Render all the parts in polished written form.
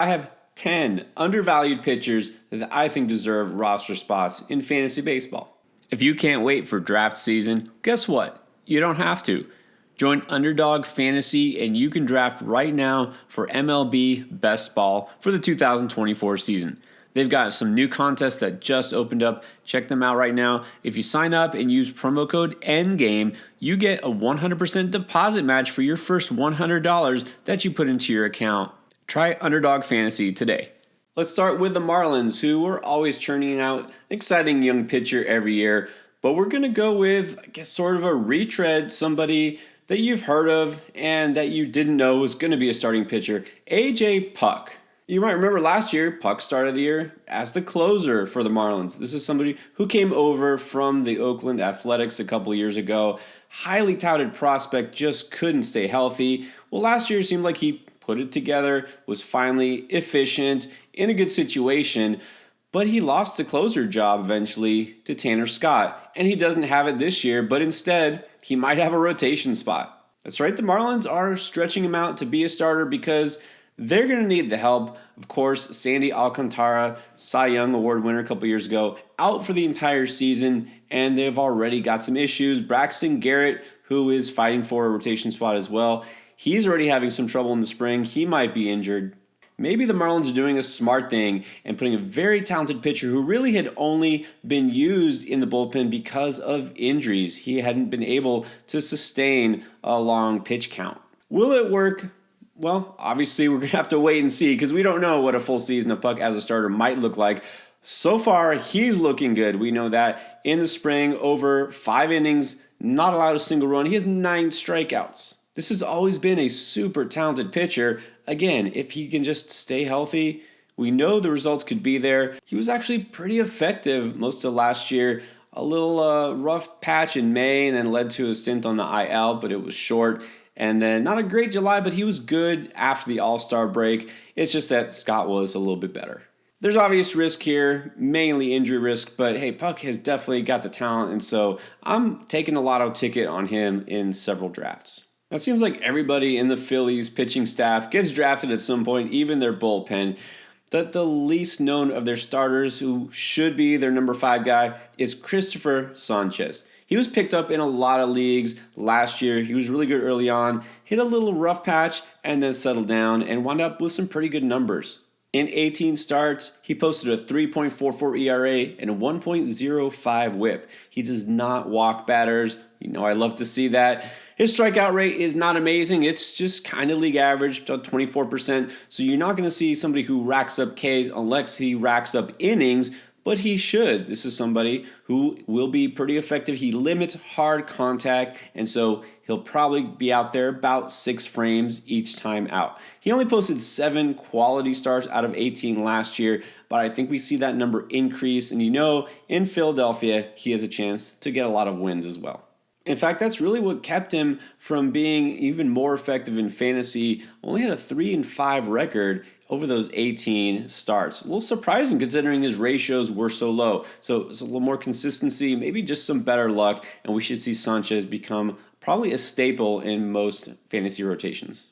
I have 10 undervalued pitchers that I think deserve roster spots in fantasy baseball. If you can't wait for draft season, guess what? You don't have to. Join Underdog Fantasy and you can draft right now for MLB Best Ball for the 2024 season. They've got some new contests that just opened up. Check them out right now. If you sign up and use promo code Endgame, you get a 100% deposit match for your first $100 that you put into your account. Try Underdog Fantasy today. Let's start with the Marlins, who are always churning out an exciting young pitcher every year. But we're going to go with, I guess, sort of a retread, somebody that you've heard of and that you didn't know was going to be a starting pitcher, A.J. Puck. You might remember last year, Puck started the year as the closer for the Marlins. This is somebody who came over from the Oakland Athletics a couple years ago. Highly touted prospect, just couldn't stay healthy. Well, last year seemed like he put it together, was finally efficient, in a good situation, but he lost the closer job eventually to Tanner Scott. And he doesn't have it this year, but instead, he might have a rotation spot. That's right, the Marlins are stretching him out to be a starter because they're going to need the help. Of course, Sandy Alcantara, Cy Young Award winner a couple years ago, out for the entire season, and they've already got some issues. Braxton Garrett, who is fighting for a rotation spot as well, he's already having some trouble in the spring. He might be injured. Maybe the Marlins are doing a smart thing and putting a very talented pitcher who really had only been used in the bullpen because of injuries. He hadn't been able to sustain a long pitch count. Will it work? Well, obviously we're going to have to wait and see because we don't know what a full season of Puck as a starter might look like. So far, he's looking good. We know that in the spring, over 5 innings, not allowed a single run. He has 9 strikeouts. This has always been a super talented pitcher. Again, if he can just stay healthy, we know the results could be there. He was actually pretty effective most of last year. A little rough patch in May and then led to a stint on the IL, but it was short. And then not a great July, but he was good after the All-Star break. It's just that Scott was a little bit better. There's obvious risk here, mainly injury risk, but hey, Puck has definitely got the talent, and so I'm taking a lotto ticket on him in several drafts. Now, it seems like everybody in the Phillies pitching staff gets drafted at some point, even their bullpen. That the least known of their starters, who should be their number 5 guy, is Christopher Sanchez. He was picked up in a lot of leagues last year. He was really good early on, hit a little rough patch, and then settled down and wound up with some pretty good numbers. In 18 starts, he posted a 3.44 ERA and a 1.05 whip. He does not walk batters. You know I love to see that. His strikeout rate is not amazing. It's just kind of league average, about 24%. So you're not going to see somebody who racks up Ks unless he racks up innings, but he should. This is somebody who will be pretty effective. He limits hard contact, and so he'll probably be out there about 6 frames each time out. He only posted 7 quality starts out of 18 last year, but I think we see that number increase, and in Philadelphia, he has a chance to get a lot of wins as well. In fact, that's really what kept him from being even more effective in fantasy. Only had a 3-5 record over those 18 starts. A little surprising considering his ratios were so low. So it's a little more consistency, maybe just some better luck, and we should see Sanchez become probably a staple in most fantasy rotations.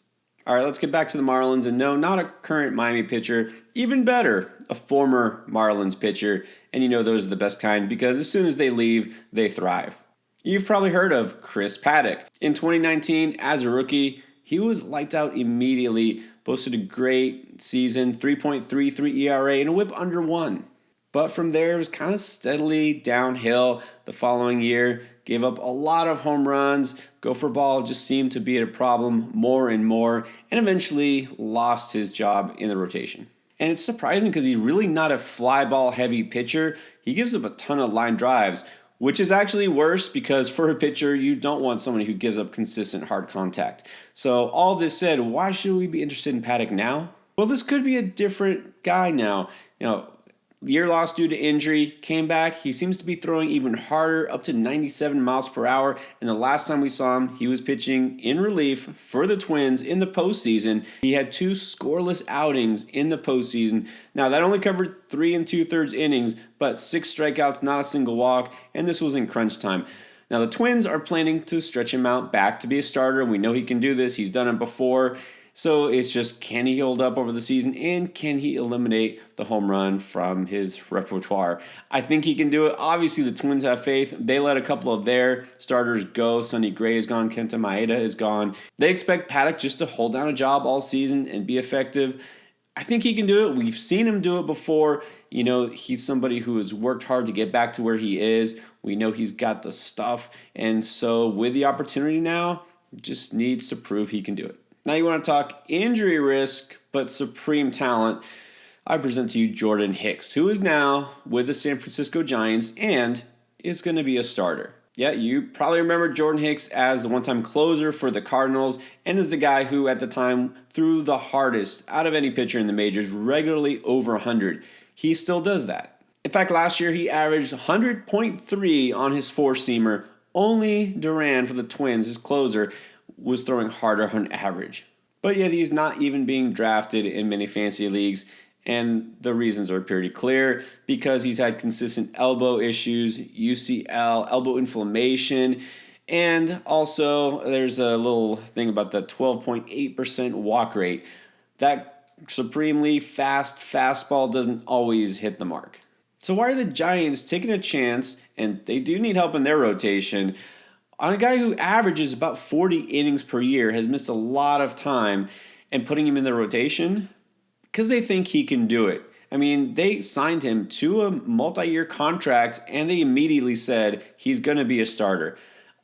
All right, let's get back to the Marlins. And no, not a current Miami pitcher. Even better, a former Marlins pitcher. And those are the best kind because as soon as they leave, they thrive. You've probably heard of Chris Paddack. In 2019, as a rookie, he was lights out immediately, posted a great season, 3.33 ERA and a whip under 1. But from there, it was kind of steadily downhill the following year. Gave up a lot of home runs. Gopher ball just seemed to be a problem more and more, and eventually lost his job in the rotation. And it's surprising because he's really not a fly ball heavy pitcher. He gives up a ton of line drives, which is actually worse because for a pitcher, you don't want somebody who gives up consistent hard contact. So all this said, why should we be interested in Paddack now? Well, this could be a different guy now. Year lost due to injury, came back. He seems to be throwing even harder, up to 97 miles per hour. And the last time we saw him, he was pitching in relief for the Twins in the postseason. He had 2 scoreless outings in the postseason. Now, that only covered 3 2/3 innings, but 6 strikeouts, not a single walk, and this was in crunch time. Now, the Twins are planning to stretch him out back to be a starter, and we know he can do this. He's done it before. So it's just, can he hold up over the season, and can he eliminate the home run from his repertoire? I think he can do it. Obviously, the Twins have faith. They let a couple of their starters go. Sonny Gray is gone. Kenta Maeda is gone. They expect Paddock just to hold down a job all season and be effective. I think he can do it. We've seen him do it before. He's somebody who has worked hard to get back to where he is. We know he's got the stuff. And so with the opportunity now, just needs to prove he can do it. Now you want to talk injury risk, but supreme talent. I present to you Jordan Hicks, who is now with the San Francisco Giants and is going to be a starter. Yeah, you probably remember Jordan Hicks as the one-time closer for the Cardinals and is the guy who at the time threw the hardest out of any pitcher in the majors, regularly over 100. He still does that. In fact, last year he averaged 100.3 on his four-seamer. Only Duran for the Twins, his closer, was throwing harder on average. But yet he's not even being drafted in many fantasy leagues, and the reasons are pretty clear because he's had consistent elbow issues, UCL, elbow inflammation, and also there's a little thing about the 12.8% walk rate. That supremely fast fastball doesn't always hit the mark. So why are the Giants taking a chance, and they do need help in their rotation, on a guy who averages about 40 innings per year, has missed a lot of time, and putting him in the rotation? Because they think he can do it. I mean, they signed him to a multi-year contract, and they immediately said he's going to be a starter.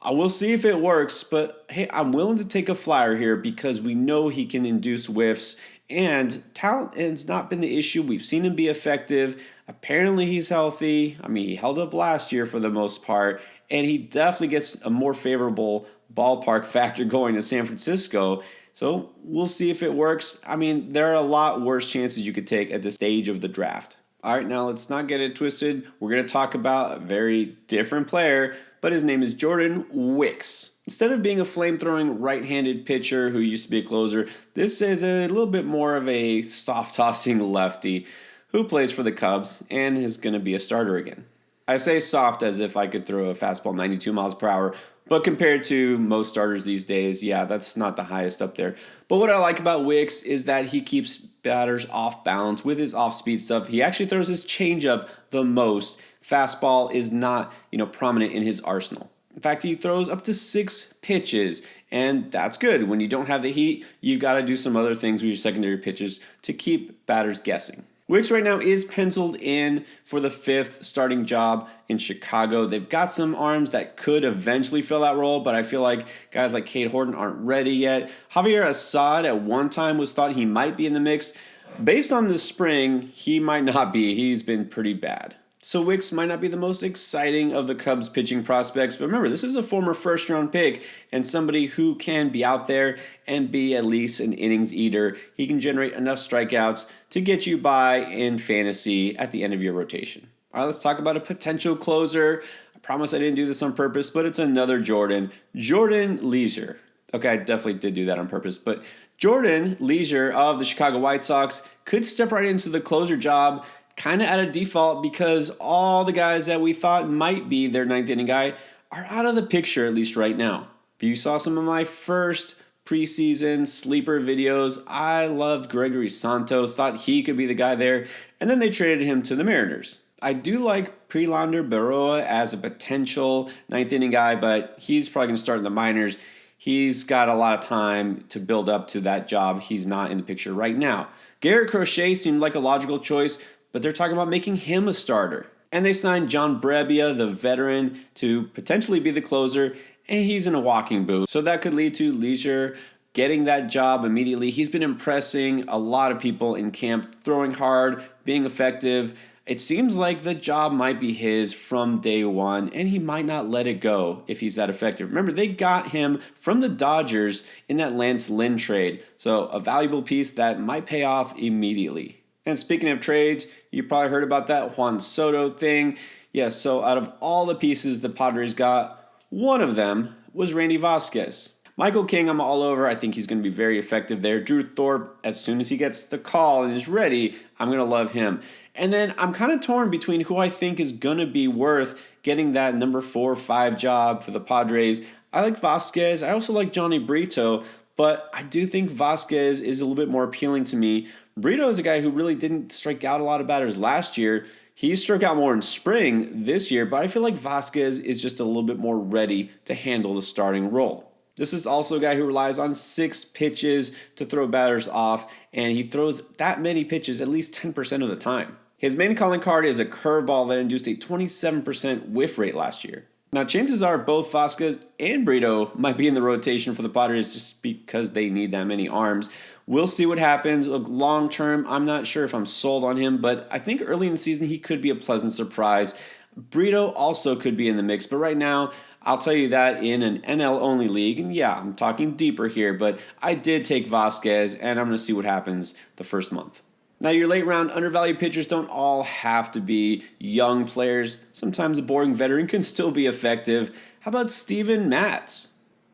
We'll see if it works, but hey, I'm willing to take a flyer here because we know he can induce whiffs, and talent has not been the issue. We've seen him be effective. Apparently he's healthy. I mean, he held up last year for the most part, and he definitely gets a more favorable ballpark factor going to San Francisco. So we'll see if it works. I mean, there are a lot worse chances you could take at this stage of the draft. All right, now let's not get it twisted. We're going to talk about a very different player, but his name is Jordan Wicks. Instead of being a flame-throwing right-handed pitcher who used to be a closer, this is a little bit more of a soft-tossing lefty who plays for the Cubs and is going to be a starter again. I say soft as if I could throw a fastball 92 miles per hour, but compared to most starters these days, yeah, that's not the highest up there. But what I like about Wicks is that he keeps batters off balance with his off-speed stuff. He actually throws his changeup the most. Fastball is not, prominent in his arsenal. In fact, he throws up to 6 pitches, and that's good. When you don't have the heat, you've got to do some other things with your secondary pitches to keep batters guessing. Wicks right now is penciled in for the 5th starting job in Chicago. They've got some arms that could eventually fill that role, but I feel like guys like Cade Horton aren't ready yet. Javier Assad at one time was thought he might be in the mix. Based on this spring, he might not be. He's been pretty bad. So Wicks might not be the most exciting of the Cubs pitching prospects, but remember, this is a former first-round pick and somebody who can be out there and be at least an innings eater. He can generate enough strikeouts to get you by in fantasy at the end of your rotation. All right, let's talk about a potential closer. I promise I didn't do this on purpose, but it's another Jordan Leisure. Okay, I definitely did do that on purpose, but Jordan Leisure of the Chicago White Sox could step right into the closer job kind of at a default because all the guys that we thought might be their 9th inning guy are out of the picture, at least right now. If you saw some of my first preseason sleeper videos, I loved Gregory Santos, thought he could be the guy there, and then they traded him to the Mariners. I do like Prelander Berroa as a potential 9th inning guy, but he's probably going to start in the minors. He's got a lot of time to build up to that job. He's not in the picture right now. Garrett Crochet seemed like a logical choice, but they're talking about making him a starter. And they signed John Brebbia, the veteran, to potentially be the closer, and he's in a walking boot. So that could lead to Leisure getting that job immediately. He's been impressing a lot of people in camp, throwing hard, being effective. It seems like the job might be his from day one, and he might not let it go if he's that effective. Remember, they got him from the Dodgers in that Lance Lynn trade, so a valuable piece that might pay off immediately. And speaking of trades, you probably heard about that Juan Soto thing. Yes, so out of all the pieces the Padres got, one of them was Randy Vasquez. Michael King, I'm all over. I think he's going to be very effective there. Drew Thorpe, as soon as he gets the call and is ready, I'm going to love him. And then I'm kind of torn between who I think is going to be worth getting that number 4 or 5 job for the Padres. I like Vasquez. I also like Johnny Brito. but I do think Vasquez is a little bit more appealing to me. Brito is a guy who really didn't strike out a lot of batters last year. He struck out more in spring this year, but I feel like Vasquez is just a little bit more ready to handle the starting role. This is also a guy who relies on 6 pitches to throw batters off, and he throws that many pitches at least 10% of the time. His main calling card is a curveball that induced a 27% whiff rate last year. Now, chances are both Vasquez and Brito might be in the rotation for the Padres just because they need that many arms. We'll see what happens. Look, long term, I'm not sure if I'm sold on him, but I think early in the season he could be a pleasant surprise. Brito also could be in the mix, but right now, I'll tell you that in an NL-only league, and yeah, I'm talking deeper here, but I did take Vasquez, and I'm going to see what happens the first month. Now, your late round undervalued pitchers don't all have to be young players. Sometimes a boring veteran can still be effective. How about Steven Matz?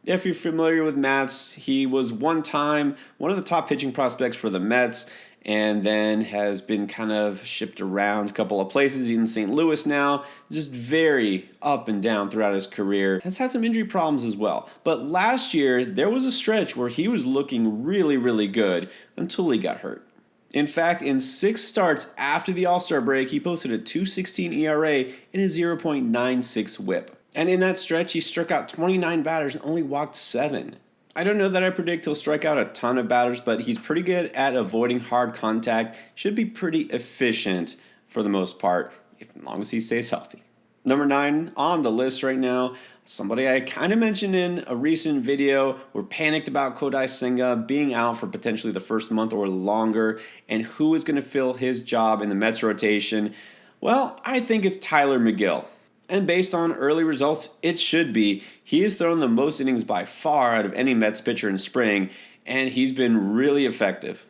If you're familiar with Matz, he was one time one of the top pitching prospects for the Mets, and then has been kind of shipped around a couple of places. He's in St. Louis now, just very up and down throughout his career. Has had some injury problems as well. But last year, there was a stretch where he was looking really, really good until he got hurt. In fact, in 6 starts after the All-Star break, he posted a 2.16 ERA and a 0.96 whip. And in that stretch, he struck out 29 batters and only walked 7. I don't know that I predict he'll strike out a ton of batters, but he's pretty good at avoiding hard contact. Should be pretty efficient for the most part, as long as he stays healthy. Number 9 on the list right now, somebody I kind of mentioned in a recent video. We're panicked about Kodai Senga being out for potentially the first month or longer, and who is going to fill his job in the Mets rotation? Well, I think it's Tyler McGill. And based on early results, it should be. He has thrown the most innings by far out of any Mets pitcher in spring, and he's been really effective.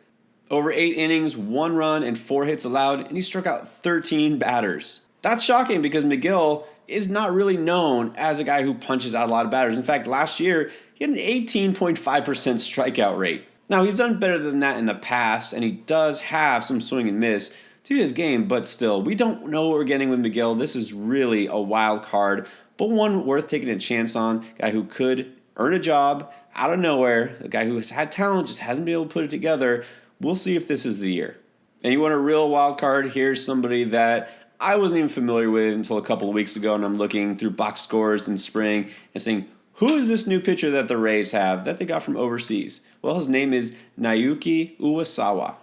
Over 8 innings, 1 run, and 4 hits allowed, and he struck out 13 batters. That's shocking because McGill is not really known as a guy who punches out a lot of batters. In fact, last year, he had an 18.5% strikeout rate. Now, he's done better than that in the past, and he does have some swing and miss to his game, but still, we don't know what we're getting with McGill. This is really a wild card, but one worth taking a chance on. A guy who could earn a job out of nowhere, a guy who has had talent, just hasn't been able to put it together. We'll see if this is the year. And you want a real wild card? Here's somebody that I wasn't even familiar with until a couple of weeks ago, and I'm looking through box scores in spring and saying, who is this new pitcher that the Rays have that they got from overseas? Well, his name is Naoki Uwasawa.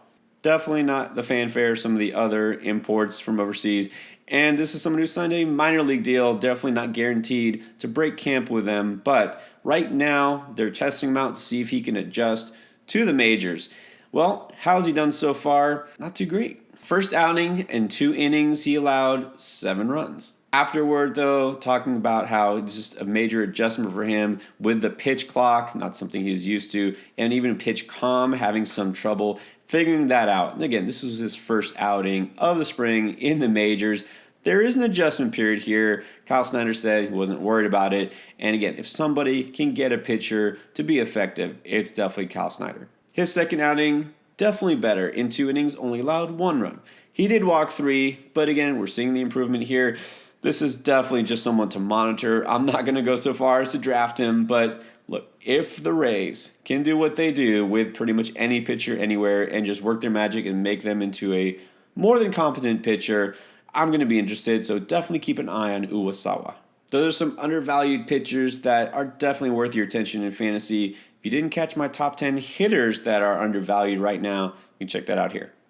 Definitely not the fanfare of some of the other imports from overseas. And this is someone who signed a minor league deal, definitely not guaranteed to break camp with them. But right now, they're testing him out to see if he can adjust to the majors. Well, how's he done so far? Not too great. First outing and 2 innings, he allowed 7 runs. Afterward, though, talking about how it's just a major adjustment for him with the pitch clock, not something he was used to, and even pitch calm, having some trouble figuring that out. And again, this was his first outing of the spring in the majors. There is an adjustment period here. Kyle Snyder said he wasn't worried about it. And again, if somebody can get a pitcher to be effective, it's definitely Kyle Snyder. His second outing, definitely better. In 2 innings, only allowed 1 run. He did walk 3, but again, we're seeing the improvement here. This is definitely just someone to monitor. I'm not going to go so far as to draft him, but look, if the Rays can do what they do with pretty much any pitcher anywhere and just work their magic and make them into a more than competent pitcher, I'm going to be interested, so definitely keep an eye on Uwasawa. Those are some undervalued pitchers that are definitely worth your attention in fantasy. If you didn't catch my top 10 hitters that are undervalued right now, you can check that out here.